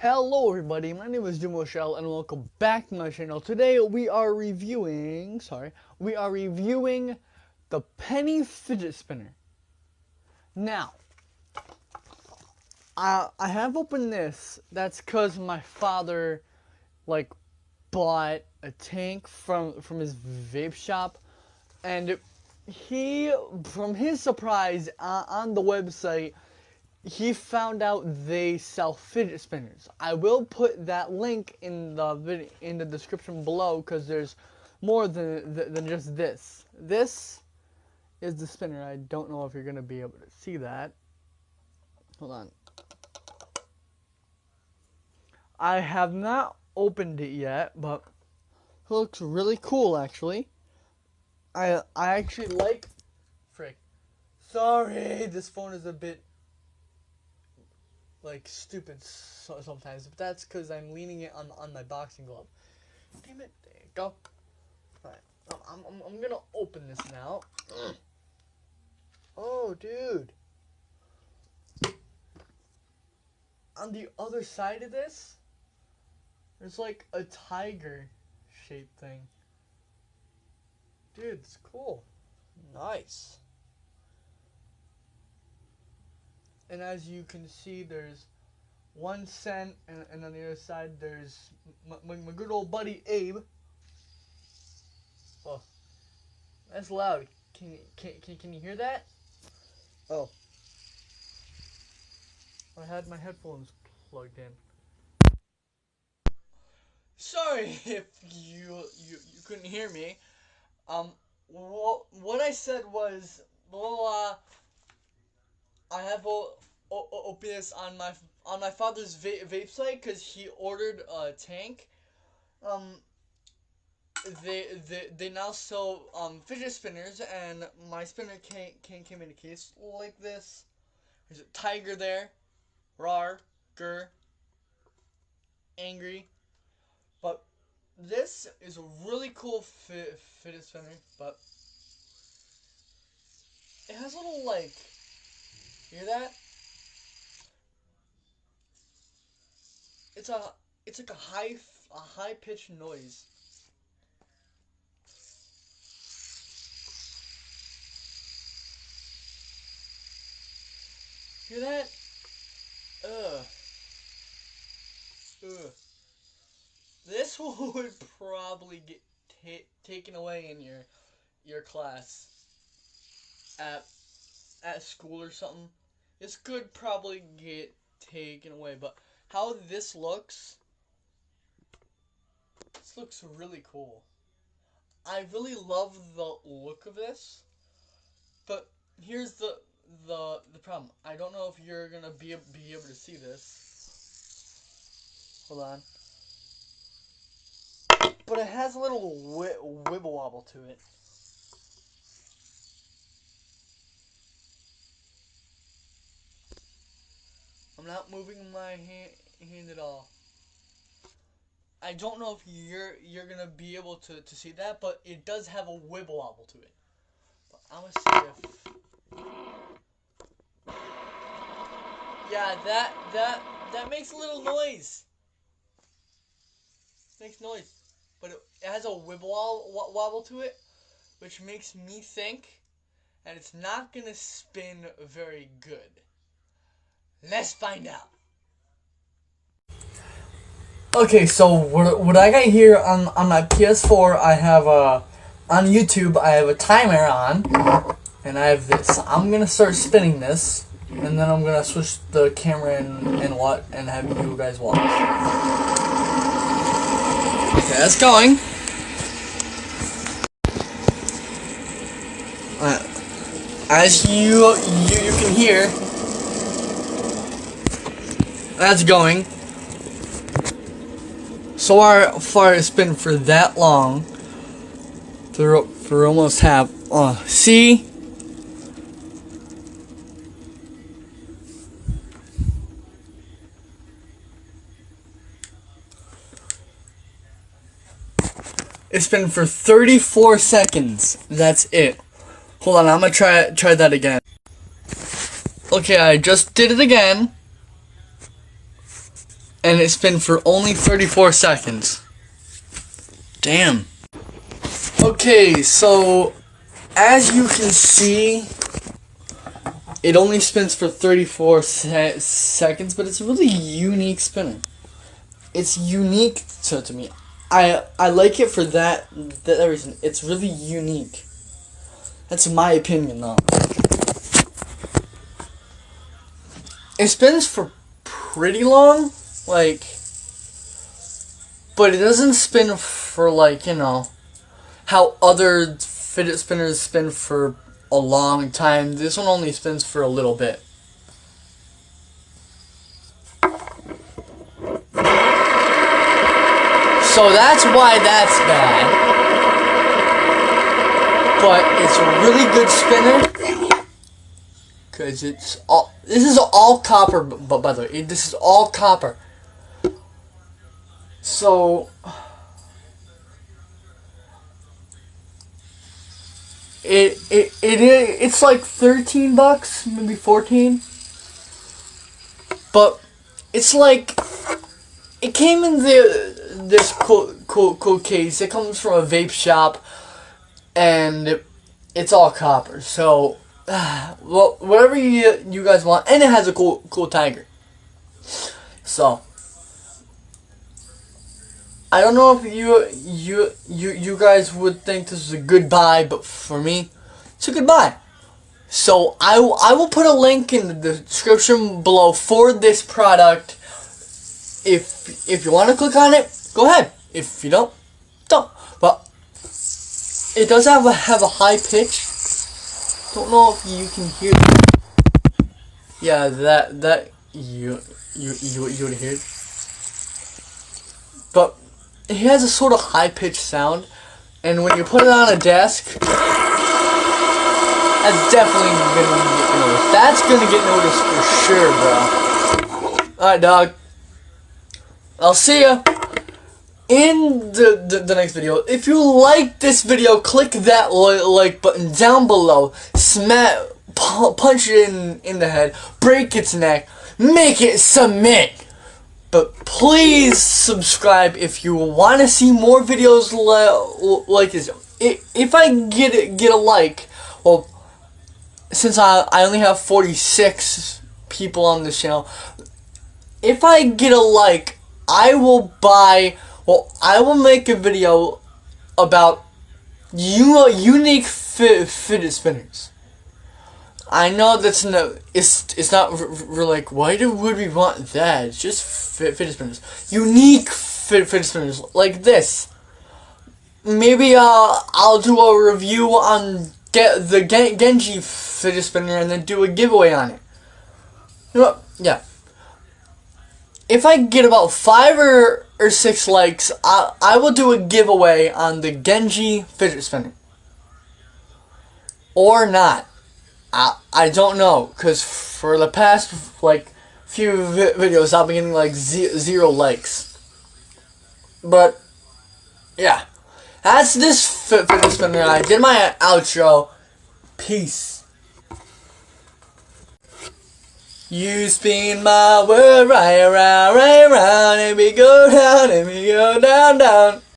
Hello everybody, my name is Jim Shell and welcome back to my channel. Today we are reviewing, the penny fidget spinner. Now, I have opened this, that's cause my father, bought a tank from his vape shop, and from his surprise, on the website, he found out they sell fidget spinners. I will put that link in the description below because there's more than just this. This is the spinner. I don't know if you're gonna be able to see that. Hold on. I have not opened it yet, but it looks really cool actually. I actually like. Frick. Sorry, this phone is a bit stupid sometimes, but that's because I'm leaning it on my boxing glove. Damn it! There you go. Alright, I'm gonna open this now. Oh, dude! On the other side of this, there's like a tiger-shaped thing. Dude, it's cool. Nice. And as you can see, there's 1 cent, and on the other side, there's my good old buddy Abe. Oh, that's loud. Can you hear that? Oh, I had my headphones plugged in. Sorry if you couldn't hear me. What I said was, well, I have open this on my father's vape site because he ordered a tank. They now sell fidget spinners, and my spinner came in a case like this. There's a tiger there, rar, gur, angry. But this is a really cool fidget spinner, but it has a little hear that? It's like a high pitched noise. Hear that? Ugh. Ugh. This would probably get taken away in your class at school or something. This could probably get taken away, but how this looks really cool. I really love the look of this, but here's the problem. I don't know if you're gonna be able to see this. Hold on. But it has a little wibble wobble to it. I'm not moving my hand at all. I don't know if you're gonna be able to see that, but it does have a wibble wobble to it. But I'm gonna see if. Yeah, that makes a little noise. Makes noise, but it has a wibble wobble to it, which makes me think that it's not gonna spin very good. Let's find out. Okay, so what I got here on my PS4, I have on YouTube I have a timer on, and I have this. I'm gonna start spinning this, and then I'm gonna switch the camera and have you guys watch. Okay, that's going. As you can hear, that's going. So far it's been for that long, for almost half. See? It's been for 34 seconds. That's it. Hold on, I'm gonna try that again. Okay, I just did it again. and it spin for only 34 seconds. Damn. Okay, so as you can see, it only spins for 34 seconds, but it's a really unique spinner. It's unique to me. I like it for that reason. It's really unique. That's my opinion, though. It spins for pretty long, like, but it doesn't spin for, like, you know, how other fidget spinners spin for a long time. This one only spins for a little bit. So that's why that's bad. But it's a really good spinner. Because it's all... This is all copper, but by the way, this is all copper. So... It's like $13, maybe 14. But it's like... It came in this cool case. It comes from a vape shop, and it's all copper. So, well, whatever you guys want, and it has a cool tiger. So, I don't know if you guys would think this is a good buy, but for me, it's a good buy. So I will put a link in the description below for this product. If you want to click on it, go ahead. If you don't, don't. But it does have a high pitch. Don't know if you can hear it. Yeah, that you would hear. But it has a sort of high pitched sound, and when you put it on a desk, that's definitely gonna get noticed. That's gonna get noticed for sure, bro. Alright, dog. I'll see ya in the next video. If you like this video, click that like button down below. Punch it in the head. Break its neck. Make it submit. But please subscribe if you want to see more videos like this. If I get a like, well, since I only have 46 people on this channel, if I get a like, I will make a video about unique fidget spinners. I know that's it's not like, why would we want that? It's just fidget spinners. Unique fidget spinners like this. Maybe I'll do a review on the Genji fidget spinner and then do a giveaway on it. You know what? Yeah. If I get about 5 or 6 likes, I will do a giveaway on the Genji fidget spinner. Or not. I don't know, because for the past, like, few videos, I've been getting, like, 0 likes. But, yeah. That's this fidget spinner. I did my outro. Peace. You spin my world right around, and we go down, down.